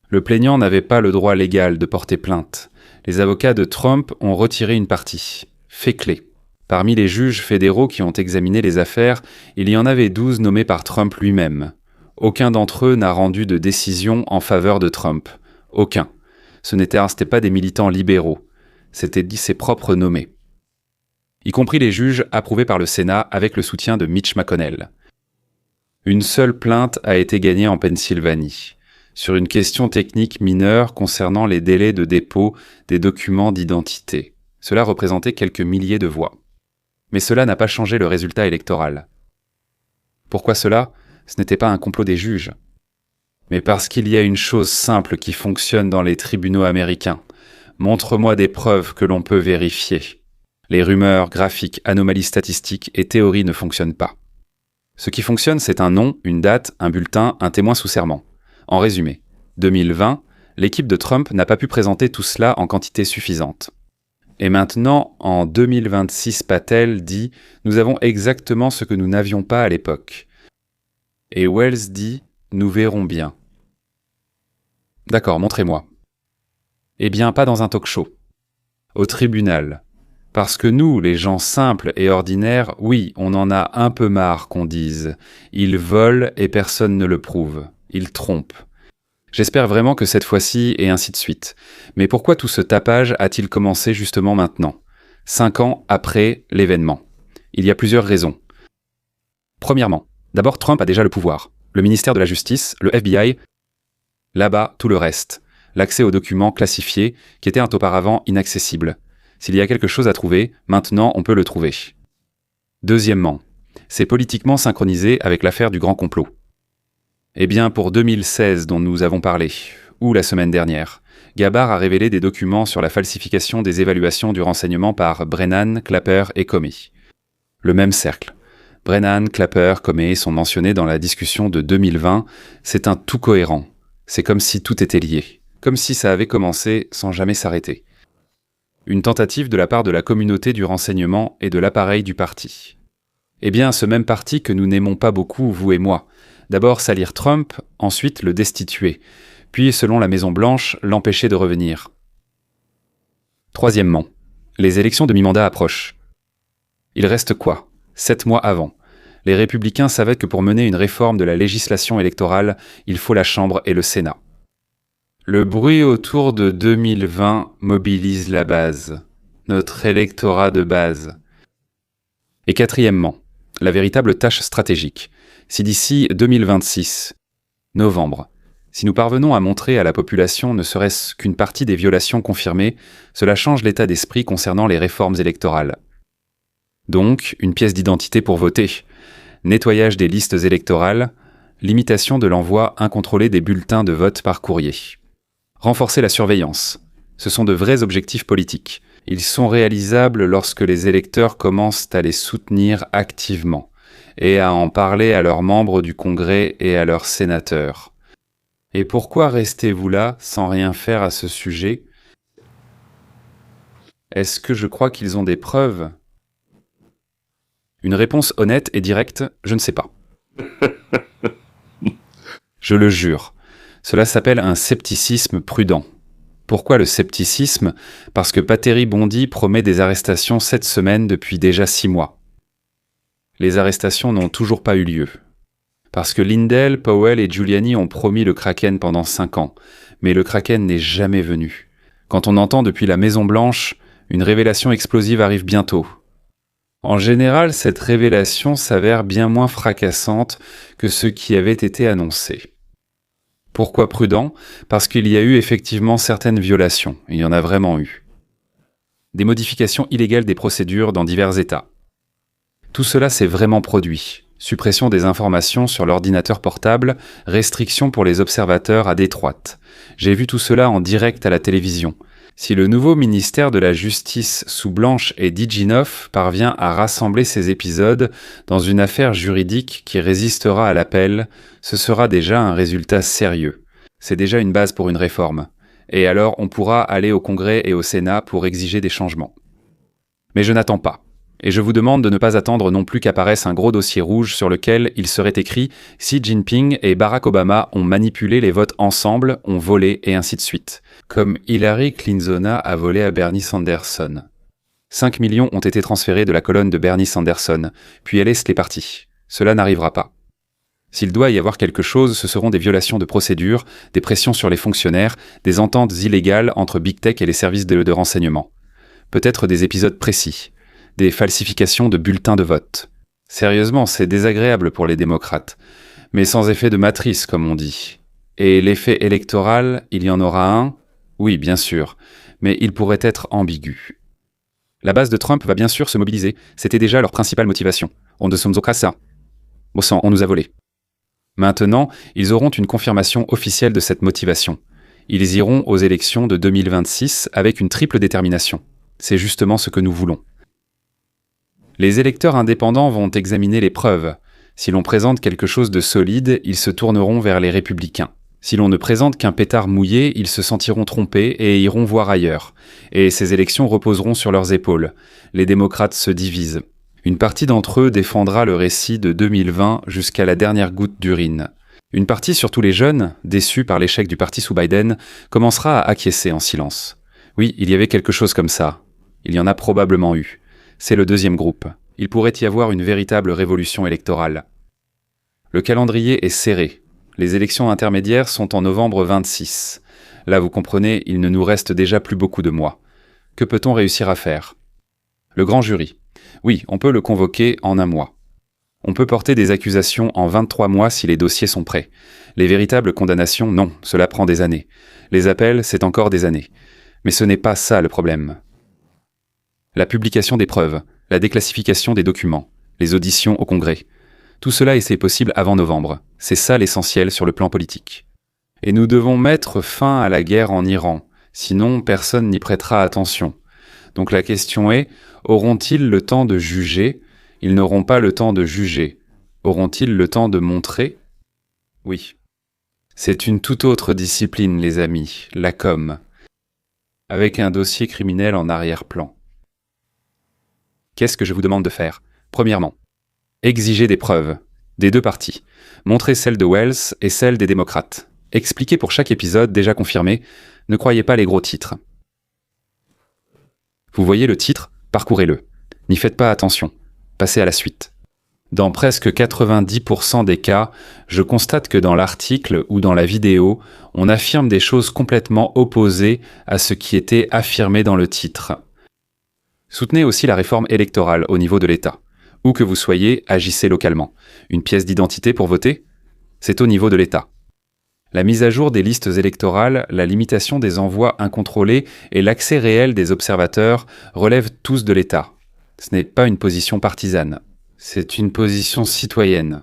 Le plaignant n'avait pas le droit légal de porter plainte. Les avocats de Trump ont retiré une partie. Fait clé. Parmi les juges fédéraux qui ont examiné les affaires, il y en avait 12 nommés par Trump lui-même. Aucun d'entre eux n'a rendu de décision en faveur de Trump. Aucun. Ce n'étaient pas des militants libéraux. C'étaient ses propres nommés. Y compris les juges approuvés par le Sénat avec le soutien de Mitch McConnell. Une seule plainte a été gagnée en Pennsylvanie, sur une question technique mineure concernant les délais de dépôt des documents d'identité. Cela représentait quelques milliers de voix. Mais cela n'a pas changé le résultat électoral. Pourquoi cela ? Ce n'était pas un complot des juges. Mais parce qu'il y a une chose simple qui fonctionne dans les tribunaux américains. Montre-moi des preuves que l'on peut vérifier. Les rumeurs, graphiques, anomalies statistiques et théories ne fonctionnent pas. Ce qui fonctionne, c'est un nom, une date, un bulletin, un témoin sous serment. En résumé, 2020, l'équipe de Trump n'a pas pu présenter tout cela en quantité suffisante. Et maintenant, en 2026, Patel dit « Nous avons exactement ce que nous n'avions pas à l'époque ». Et Wells dit « Nous verrons bien ». D'accord, montrez-moi. Eh bien, pas dans un talk-show. Au tribunal. Parce que nous, les gens simples et ordinaires, oui, on en a un peu marre qu'on dise. Ils volent et personne ne le prouve. Ils trompent. J'espère vraiment que cette fois-ci, et ainsi de suite. Mais pourquoi tout ce tapage a-t-il commencé justement maintenant, 5 ans après l'événement ? Il y a plusieurs raisons. Premièrement, d'abord Trump a déjà le pouvoir. Le ministère de la Justice, le FBI, là-bas, tout le reste. L'accès aux documents classifiés qui étaient auparavant inaccessibles. S'il y a quelque chose à trouver, maintenant on peut le trouver. Deuxièmement, c'est politiquement synchronisé avec l'affaire du grand complot. Eh bien, pour 2016 dont nous avons parlé, ou la semaine dernière, Gabbard a révélé des documents sur la falsification des évaluations du renseignement par Brennan, Clapper et Comey. Le même cercle. Brennan, Clapper, Comey sont mentionnés dans la discussion de 2020. C'est un tout cohérent. C'est comme si tout était lié. Comme si ça avait commencé sans jamais s'arrêter. Une tentative de la part de la communauté du renseignement et de l'appareil du parti. Eh bien, ce même parti que nous n'aimons pas beaucoup, vous et moi. D'abord salir Trump, ensuite le destituer, puis, selon la Maison-Blanche, l'empêcher de revenir. Troisièmement, les élections de mi-mandat approchent. Il reste quoi ? 7 mois avant. Les républicains savaient que pour mener une réforme de la législation électorale, il faut la Chambre et le Sénat. Le bruit autour de 2020 mobilise la base, notre électorat de base. Et quatrièmement, la véritable tâche stratégique. Si d'ici 2026, novembre, si nous parvenons à montrer à la population ne serait-ce qu'une partie des violations confirmées, cela change l'état d'esprit concernant les réformes électorales. Donc, une pièce d'identité pour voter, nettoyage des listes électorales, limitation de l'envoi incontrôlé des bulletins de vote par courrier. Renforcer la surveillance. Ce sont de vrais objectifs politiques. Ils sont réalisables lorsque les électeurs commencent à les soutenir activement et à en parler à leurs membres du Congrès et à leurs sénateurs. Et pourquoi restez-vous là sans rien faire à ce sujet ? Est-ce que je crois qu'ils ont des preuves ? Une réponse honnête et directe, je ne sais pas. Je le jure. Cela s'appelle un scepticisme prudent. Pourquoi le scepticisme ? Parce que Pateri Bondi promet des arrestations cette semaine depuis déjà 6 mois. Les arrestations n'ont toujours pas eu lieu. Parce que Lindell, Powell et Giuliani ont promis le Kraken pendant 5 ans, mais le Kraken n'est jamais venu. Quand on entend depuis la Maison-Blanche, une révélation explosive arrive bientôt. En général, cette révélation s'avère bien moins fracassante que ce qui avait été annoncé. Pourquoi prudent ? Parce qu'il y a eu effectivement certaines violations, il y en a vraiment eu. Des modifications illégales des procédures dans divers États. Tout cela s'est vraiment produit. Suppression des informations sur l'ordinateur portable, restrictions pour les observateurs à Détroit. J'ai vu tout cela en direct à la télévision. Si le nouveau ministère de la Justice sous Blanche et Diginov parvient à rassembler ces épisodes dans une affaire juridique qui résistera à l'appel, ce sera déjà un résultat sérieux. C'est déjà une base pour une réforme. Et alors on pourra aller au Congrès et au Sénat pour exiger des changements. Mais je n'attends pas. Et je vous demande de ne pas attendre non plus qu'apparaisse un gros dossier rouge sur lequel il serait écrit « Xi Jinping et Barack Obama ont manipulé les votes ensemble, ont volé et ainsi de suite », comme Hillary Clinton a volé à Bernie Sanderson. 5 millions ont été transférés de la colonne de Bernie Sanderson, puis elle est les partis. Cela n'arrivera pas. S'il doit y avoir quelque chose, ce seront des violations de procédures, des pressions sur les fonctionnaires, des ententes illégales entre Big Tech et les services de renseignement. Peut-être des épisodes précis. Des falsifications de bulletins de vote. Sérieusement, c'est désagréable pour les démocrates, mais sans effet de matrice, comme on dit. Et l'effet électoral, il y en aura un? Oui, bien sûr, mais il pourrait être ambigu. La base de Trump va bien sûr se mobiliser, c'était déjà leur principale motivation. On ne sommes au ça. Bon sang, on nous a volé. Maintenant, ils auront une confirmation officielle de cette motivation. Ils iront aux élections de 2026 avec une triple détermination. C'est justement ce que nous voulons. Les électeurs indépendants vont examiner les preuves. Si l'on présente quelque chose de solide, ils se tourneront vers les républicains. Si l'on ne présente qu'un pétard mouillé, ils se sentiront trompés et iront voir ailleurs. Et ces élections reposeront sur leurs épaules. Les démocrates se divisent. Une partie d'entre eux défendra le récit de 2020 jusqu'à la dernière goutte d'urine. Une partie, surtout les jeunes, déçus par l'échec du parti sous Biden, commencera à acquiescer en silence. Oui, il y avait quelque chose comme ça. Il y en a probablement eu. C'est le deuxième groupe. Il pourrait y avoir une véritable révolution électorale. Le calendrier est serré. Les élections intermédiaires sont en novembre 26. Là, vous comprenez, il ne nous reste déjà plus beaucoup de mois. Que peut-on réussir à faire? Le grand jury. Oui, on peut le convoquer en un mois. On peut porter des accusations en 23 mois si les dossiers sont prêts. Les véritables condamnations, non, cela prend des années. Les appels, c'est encore des années. Mais ce n'est pas ça le problème. La publication des preuves, la déclassification des documents, les auditions au Congrès. Tout cela est possible avant novembre. C'est ça l'essentiel sur le plan politique. Et nous devons mettre fin à la guerre en Iran, sinon personne n'y prêtera attention. Donc la question est, auront-ils le temps de juger? Ils n'auront pas le temps de juger. Auront-ils le temps de montrer? Oui. C'est une toute autre discipline, les amis, la com. Avec un dossier criminel en arrière-plan. Qu'est-ce que je vous demande de faire? Premièrement, exiger des preuves, des deux parties. Montrer celle de Wells et celle des démocrates. Expliquer pour chaque épisode déjà confirmé. Ne croyez pas les gros titres. Vous voyez le titre? Parcourez-le. N'y faites pas attention. Passez à la suite. Dans presque 90% des cas, je constate que dans l'article ou dans la vidéo, on affirme des choses complètement opposées à ce qui était affirmé dans le titre. Soutenez aussi la réforme électorale au niveau de l'État. Où que vous soyez, agissez localement. Une pièce d'identité pour voter? C'est au niveau de l'État. La mise à jour des listes électorales, la limitation des envois incontrôlés et l'accès réel des observateurs relèvent tous de l'État. Ce n'est pas une position partisane. C'est une position citoyenne.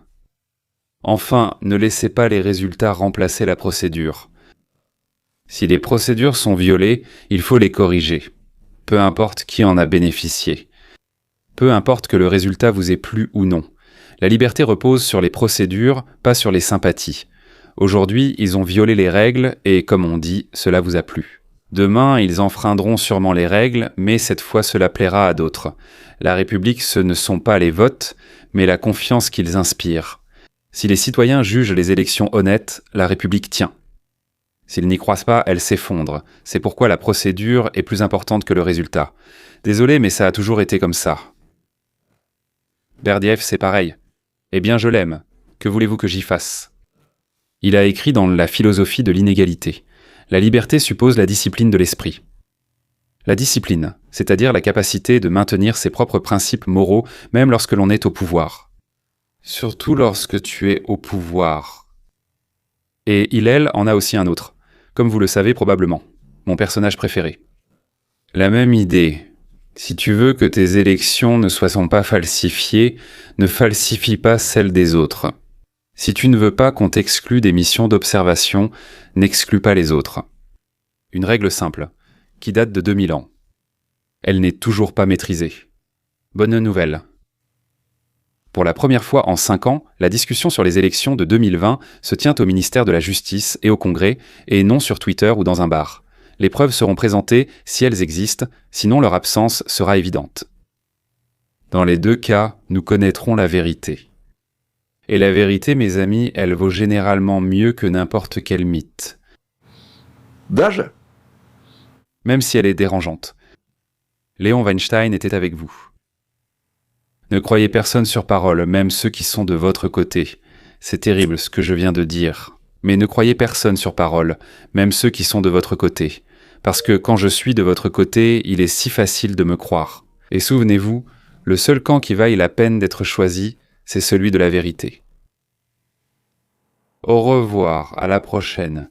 Enfin, ne laissez pas les résultats remplacer la procédure. Si les procédures sont violées, il faut les corriger. Peu importe qui en a bénéficié. Peu importe que le résultat vous ait plu ou non. La liberté repose sur les procédures, pas sur les sympathies. Aujourd'hui, ils ont violé les règles et, comme on dit, cela vous a plu. Demain, ils enfreindront sûrement les règles, mais cette fois cela plaira à d'autres. La République, ce ne sont pas les votes, mais la confiance qu'ils inspirent. Si les citoyens jugent les élections honnêtes, la République tient. S'ils n'y croient pas, elle s'effondre. C'est pourquoi la procédure est plus importante que le résultat. Désolé, mais ça a toujours été comme ça. Berdiev, c'est pareil. Eh bien, je l'aime. Que voulez-vous que j'y fasse? Il a écrit dans La philosophie de l'inégalité. La liberté suppose la discipline de l'esprit. La discipline, c'est-à-dire la capacité de maintenir ses propres principes moraux, même lorsque l'on est au pouvoir. Surtout lorsque tu es au pouvoir. Et Hillel en a aussi un autre. Comme vous le savez probablement, mon personnage préféré. La même idée. Si tu veux que tes élections ne soient pas falsifiées, ne falsifie pas celles des autres. Si tu ne veux pas qu'on t'exclue des missions d'observation, n'exclus pas les autres. Une règle simple. qui date de 2000 ans. Elle n'est toujours pas maîtrisée. Bonne nouvelle. Pour la première fois en 5 ans, la discussion sur les élections de 2020 se tient au ministère de la Justice et au Congrès, et non sur Twitter ou dans un bar. Les preuves seront présentées si elles existent, sinon leur absence sera évidente. Dans les 2 cas, nous connaîtrons la vérité. Et la vérité, mes amis, elle vaut généralement mieux que n'importe quel mythe. D'âge ? Même si elle est dérangeante. Léon Weinstein était avec vous. Ne croyez personne sur parole, même ceux qui sont de votre côté. C'est terrible ce que je viens de dire. Mais ne croyez personne sur parole, même ceux qui sont de votre côté. Parce que quand je suis de votre côté, il est si facile de me croire. Et souvenez-vous, le seul camp qui vaille la peine d'être choisi, c'est celui de la vérité. Au revoir, à la prochaine.